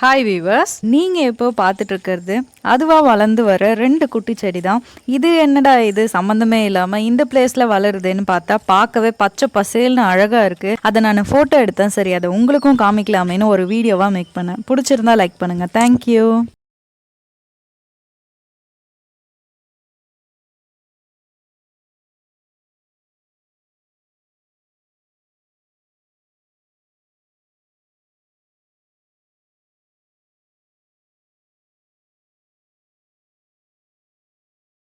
Hi viewers, நீங்கள் இப்போ பார்த்துட்டு இருக்கிறது அதுவாக வளர்ந்து வர 2 குட்டி செடி தான். இது என்னடா இது சம்மந்தமே இல்லாமல் இந்த பிளேஸில் வளருதுன்னு பார்த்தா பார்க்கவே பச்சை பசேல்னு அழகாக இருக்குது. அதை நான் ஃபோட்டோ எடுத்தேன். சரி, அதை உங்களுக்கும் காமிக்கலாமேன்னு ஒரு வீடியோவாக மேக் பண்ணேன். பிடிச்சிருந்தா லைக் பண்ணுங்கள். தேங்க்யூ.